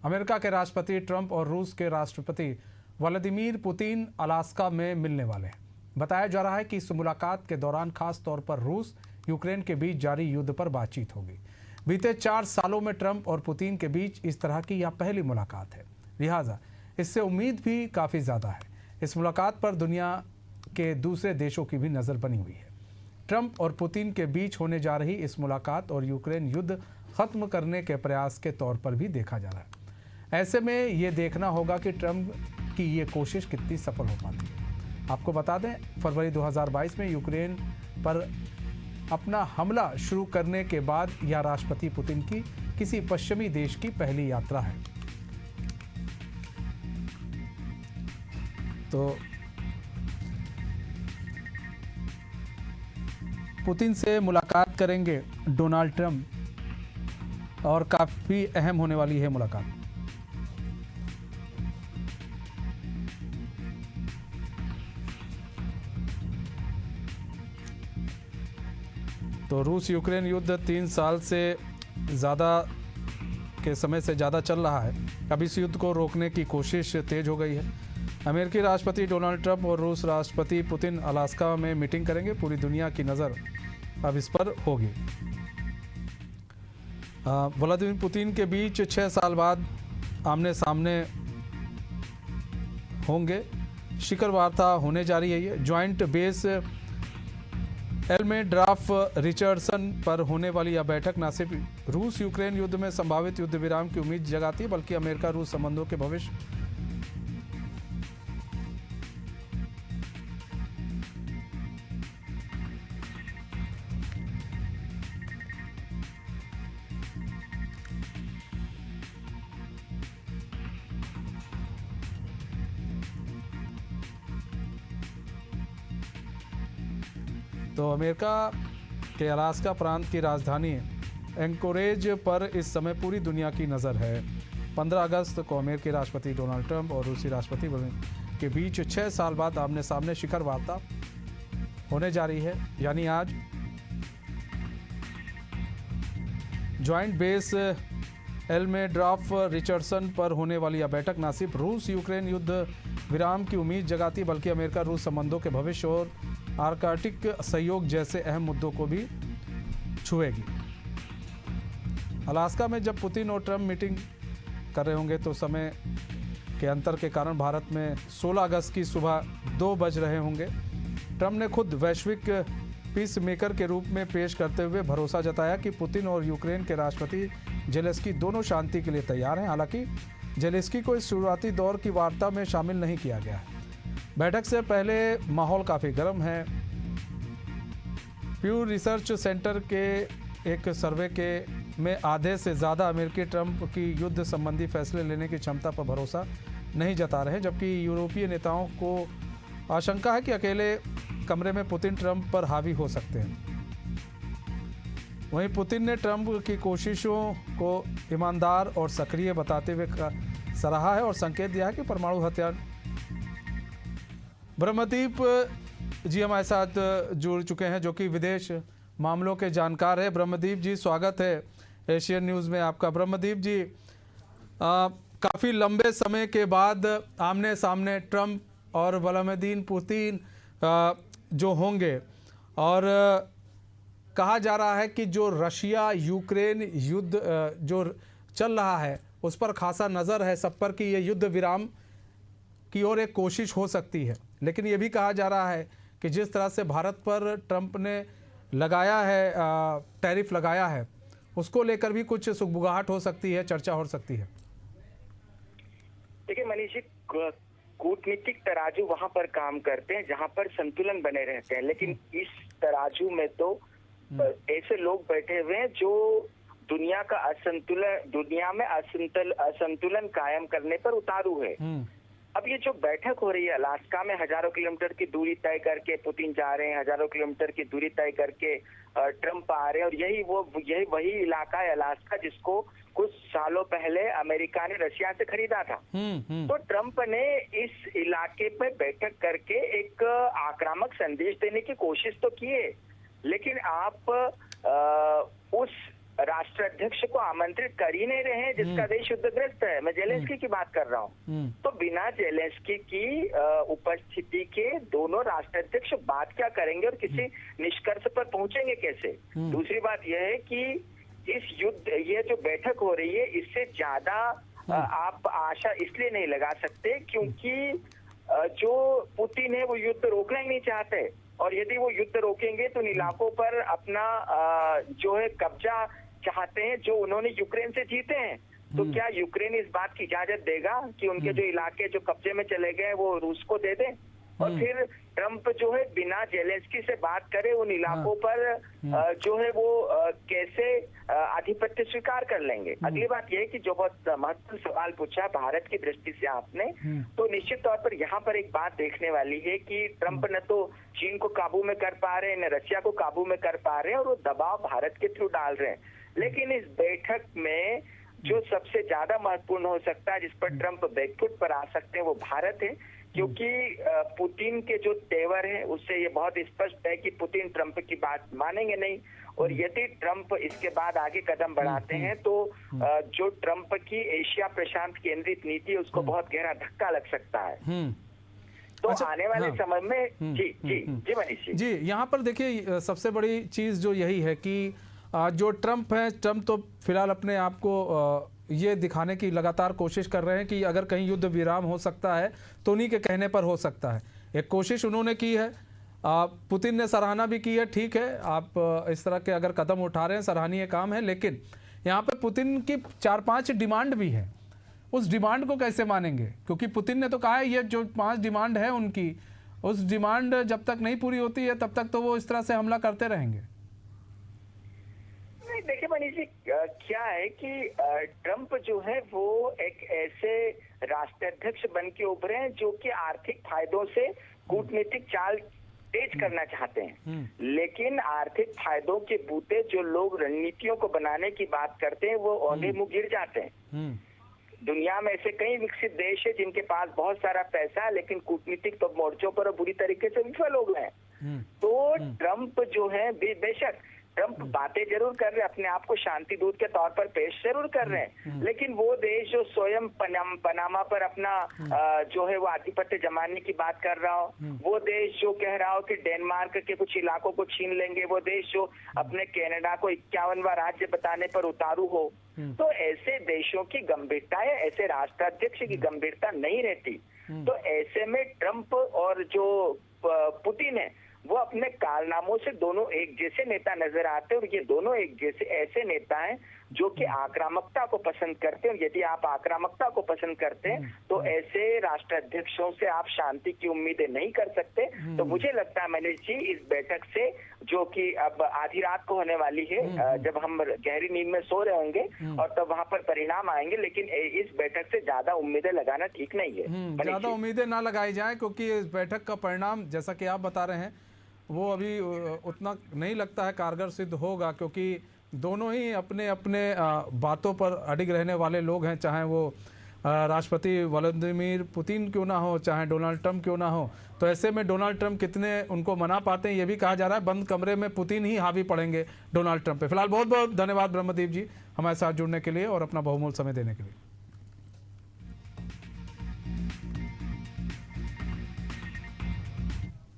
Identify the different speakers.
Speaker 1: America के राष्ट्रपति Trump और रूस के राष्ट्रपति व्लादिमीर पुतिन अलास्का में मिलने वाले हैं। बताया जा रहा है कि इस मुलाकात के दौरान खास तौर पर रूस यूक्रेन के बीच जारी युद्ध पर बातचीत होगी। बीते 4 सालों में ट्रंप और पुतिन के बीच इस तरह की यह पहली मुलाकात है, लिहाजा इससे उम्मीद भी काफ़ी ज़्यादा है। इस मुलाकात पर दुनिया के दूसरे देशों की भी नज़र बनी हुई है। ट्रंप और पुतिन के बीच होने जा रही इस मुलाकात और यूक्रेन युद्ध खत्म करने के प्रयास के तौर पर भी देखा जा रहा है। ऐसे में ये देखना होगा कि ट्रंप की ये कोशिश कितनी सफल हो पाती है। आपको बता दें, फरवरी 2022 में यूक्रेन पर अपना हमला शुरू करने के बाद यह राष्ट्रपति पुतिन की किसी पश्चिमी देश की पहली यात्रा है। तो पुतिन से मुलाकात करेंगे डोनाल्ड ट्रंप और काफ़ी अहम होने वाली है मुलाकात। तो रूस यूक्रेन युद्ध 3 साल से ज़्यादा के समय से ज़्यादा चल रहा है। अब इस युद्ध को रोकने की कोशिश तेज हो गई है। अमेरिकी राष्ट्रपति डोनाल्ड ट्रंप और रूस राष्ट्रपति पुतिन अलास्का में मीटिंग करेंगे। पूरी दुनिया की नज़र अब इस पर होगी। व्लादिमीर पुतिन के बीच 6 साल बाद आमने सामने होंगे। शिखर वार्ता होने जा रही है। ये ज्वाइंट बेस एल्मेड्राफ रिचर्डसन पर होने वाली यह बैठक न सिर्फ रूस यूक्रेन युद्ध में संभावित युद्ध विराम की उम्मीद जगाती है, बल्कि अमेरिका रूस संबंधों के भविष्य तो अमेरिका के अलास्का प्रांत की राजधानी एंकोरेज पर इस समय पूरी दुनिया की नज़र है। 15 अगस्त को अमेरिकी राष्ट्रपति डोनाल्ड ट्रंप और रूसी राष्ट्रपति के बीच 6 साल बाद आमने सामने शिखर वार्ता होने जा रही है, यानी आज। ज्वाइंट बेस एल्मेड्राफ रिचर्डसन पर होने वाली यह बैठक न सिर्फ रूस यूक्रेन युद्ध विराम की उम्मीद जगाती, बल्कि अमेरिका रूस संबंधों के भविष्य और आर्कटिक सहयोग जैसे अहम मुद्दों को भी छुएगी। अलास्का में जब पुतिन और ट्रंप मीटिंग कर रहे होंगे तो समय के अंतर के कारण भारत में 16 अगस्त की सुबह 2 बज रहे होंगे। ट्रंप ने खुद वैश्विक पीस मेकर के रूप में पेश करते हुए भरोसा जताया कि पुतिन और यूक्रेन के राष्ट्रपति जेलेंस्की दोनों शांति के लिए तैयार हैं। हालांकि जेलेंस्की को इस शुरुआती दौर की वार्ता में शामिल नहीं किया गया है। बैठक से पहले माहौल काफ़ी गर्म है। प्यू रिसर्च सेंटर के एक सर्वे में आधे से ज़्यादा अमेरिकी ट्रंप की युद्ध संबंधी फैसले लेने की क्षमता पर भरोसा नहीं जता रहे, जबकि यूरोपीय नेताओं को आशंका है कि अकेले कमरे में पुतिन ट्रंप पर हावी हो सकते हैं। वहीं पुतिन ने ट्रंप की कोशिशों को ईमानदार और सक्रिय बताते हुए सराहा है और संकेत दिया है कि परमाणु हथियार। ब्रह्मदीप जी हमारे साथ जुड़ चुके हैं, जो कि विदेश मामलों के जानकार है। ब्रह्मदीप जी, स्वागत है एशियन न्यूज़ में आपका। ब्रह्मदीप जी, काफ़ी लंबे समय के बाद आमने सामने ट्रंप और व्लादिमीर पुतिन जो होंगे, और कहा जा रहा है कि जो रशिया यूक्रेन युद्ध जो चल रहा है उस पर खासा नज़र है सब पर कि ये युद्ध विराम की ओर एक कोशिश हो सकती है। लेकिन ये भी कहा जा रहा है कि जिस तरह से भारत पर ट्रंप ने लगाया है, टैरिफ लगाया है, उसको लेकर भी कुछ सुगबुगाहट हो सकती है, चर्चा हो सकती है।
Speaker 2: देखिए मनीष जी, कूटनीतिक तराजू वहां पर काम करते हैं जहां पर संतुलन बने रहते हैं, लेकिन इस तराजू में तो ऐसे लोग बैठे हुए हैं जो दुनिया में असंतुलन कायम करने पर उतारू है। अब ये जो बैठक हो रही है अलास्का में, हजारों किलोमीटर की दूरी तय करके पुतिन जा रहे हैं, हजारों किलोमीटर की दूरी तय करके ट्रंप आ रहे हैं, और यही वही इलाका है अलास्का जिसको कुछ सालों पहले अमेरिका ने रशिया से खरीदा था। तो ट्रंप ने इस इलाके पे बैठक करके एक आक्रामक संदेश देने की कोशिश तो की है, लेकिन आप उस राष्ट्राध्यक्ष को आमंत्रित कर ही नहीं रहे हैं जिसका देश युद्धग्रस्त है। मैं जेलेंस्की की बात कर रहा हूँ। तो बिना जेलेंस्की की उपस्थिति के दोनों राष्ट्राध्यक्ष बात क्या करेंगे और किसी निष्कर्ष पर पहुंचेंगे कैसे? दूसरी बात यह है कि इस युद्ध, ये जो बैठक हो रही है, इससे ज्यादा आप आशा इसलिए नहीं लगा सकते क्योंकि जो पुतिन है वो युद्ध रोकना ही नहीं चाहते, और यदि वो युद्ध रोकेंगे तो इन इलाकों पर अपना जो है कब्जा चाहते हैं जो उन्होंने यूक्रेन से जीते हैं। तो क्या यूक्रेन इस बात की इजाजत देगा कि उनके जो इलाके जो कब्जे में चले गए वो रूस को दे दें? और फिर ट्रंप जो है बिना जेलेंस्की से बात करे उन इलाकों पर जो है वो कैसे आधिपत्य स्वीकार कर लेंगे? अगली बात यह है कि जो बहुत महत्वपूर्ण सवाल पूछा भारत की दृष्टि से आपने, तो निश्चित तौर पर यहाँ पर एक बात देखने वाली है कि ट्रंप न तो चीन को काबू में कर पा रहे हैं, न रशिया को काबू में कर पा रहे हैं, और वो दबाव भारत के थ्रू डाल रहे हैं। लेकिन इस बैठक में जो सबसे ज्यादा महत्वपूर्ण हो सकता है, जिस पर ट्रंप बैकफुट पर आ सकते हैं, वो भारत है। क्योंकि पुतिन के जो तेवर है उससे ये बहुत स्पष्ट है कि पुतिन ट्रंप की बात मानेंगे नहीं, और यदि ट्रंप इसके बाद आगे कदम बढ़ाते हैं तो जो ट्रंप की एशिया प्रशांत केंद्रित नीति है उसको बहुत गहरा धक्का लग सकता है। तो
Speaker 1: अच्छा,
Speaker 2: आने वाले समय में जी मनीष
Speaker 1: जी, यहाँ पर देखिए सबसे बड़ी चीज जो यही है कि जो ट्रंप है, ट्रंप तो फिलहाल अपने आप को ये दिखाने की लगातार कोशिश कर रहे हैं कि अगर कहीं युद्ध विराम हो सकता है तो उन्हीं के कहने पर हो सकता है। एक कोशिश उन्होंने की है, पुतिन ने सराहना भी की है। ठीक है, आप इस तरह के अगर कदम उठा रहे हैं, सराहनीय काम है, लेकिन यहाँ पे पुतिन की 4-5 डिमांड भी है। उस डिमांड को कैसे मानेंगे? क्योंकि पुतिन ने तो कहा है ये जो 5 डिमांड है उनकी, उस डिमांड जब तक नहीं पूरी होती है तब तक तो वो इस तरह से हमला करते रहेंगे।
Speaker 2: देखिए मनीष जी, क्या है कि ट्रंप जो है वो एक ऐसे राष्ट्राध्यक्ष बन के उभरे हैं जो कि आर्थिक फायदों से कूटनीतिक चाल तेज करना चाहते हैं, लेकिन आर्थिक फायदों के बूते जो लोग रणनीतियों को बनाने की बात करते हैं वो औंधे मुंह गिर जाते हैं। दुनिया में ऐसे कई विकसित देश है जिनके पास बहुत सारा पैसा है लेकिन कूटनीतिक तो मोर्चों पर बुरी तरीके से विफल हो गए हैं। तो ट्रंप जो है बेशक ट्रंप बातें जरूर कर रहे हैं, अपने आप को शांति दूत के तौर पर पेश जरूर कर रहे हैं, लेकिन वो देश जो स्वयं पनामा पर अपना जो है वो आधिपत्य जमाने की बात कर रहा हो, वो देश जो कह रहा हो कि डेनमार्क के कुछ इलाकों को छीन लेंगे, वो देश जो अपने कनाडा को 51वां राज्य बताने पर उतारू हो, तो ऐसे देशों की गंभीरता है, ऐसे राष्ट्राध्यक्ष की गंभीरता नहीं रहती। तो ऐसे में ट्रंप और जो पुतिन है वो अपने कारनामों से दोनों एक जैसे नेता नजर आते हैं, और ये दोनों एक जैसे ऐसे नेता हैं जो कि आक्रामकता को पसंद करते हैं। और यदि आप आक्रामकता को पसंद करते हैं तो ऐसे राष्ट्राध्यक्षों से आप शांति की उम्मीदें नहीं कर सकते। तो मुझे लगता है मनीष जी, इस बैठक से जो कि अब आधी रात को होने वाली है, जब हम गहरी नींद में सो रहे होंगे और तब वहां पर परिणाम आएंगे, लेकिन इस बैठक से ज्यादा उम्मीदें लगाना ठीक नहीं है।
Speaker 1: ज्यादा उम्मीदें ना लगाई जाए, क्योंकि इस बैठक का परिणाम जैसा कि आप बता रहे हैं वो अभी उतना नहीं लगता है कारगर सिद्ध होगा, क्योंकि दोनों ही अपने अपने बातों पर अडिग रहने वाले लोग हैं, चाहे वो राष्ट्रपति व्लादिमीर पुतिन क्यों ना हो, चाहे डोनाल्ड ट्रंप क्यों ना हो। तो ऐसे में डोनाल्ड ट्रंप कितने उनको मना पाते हैं, ये भी कहा जा रहा है बंद कमरे में पुतिन ही हावी पड़ेंगे डोनाल्ड ट्रंप पे। फिलहाल बहुत बहुत धन्यवाद ब्रह्मदीप जी हमारे साथ जुड़ने के लिए और अपना बहुमूल्य समय देने के लिए।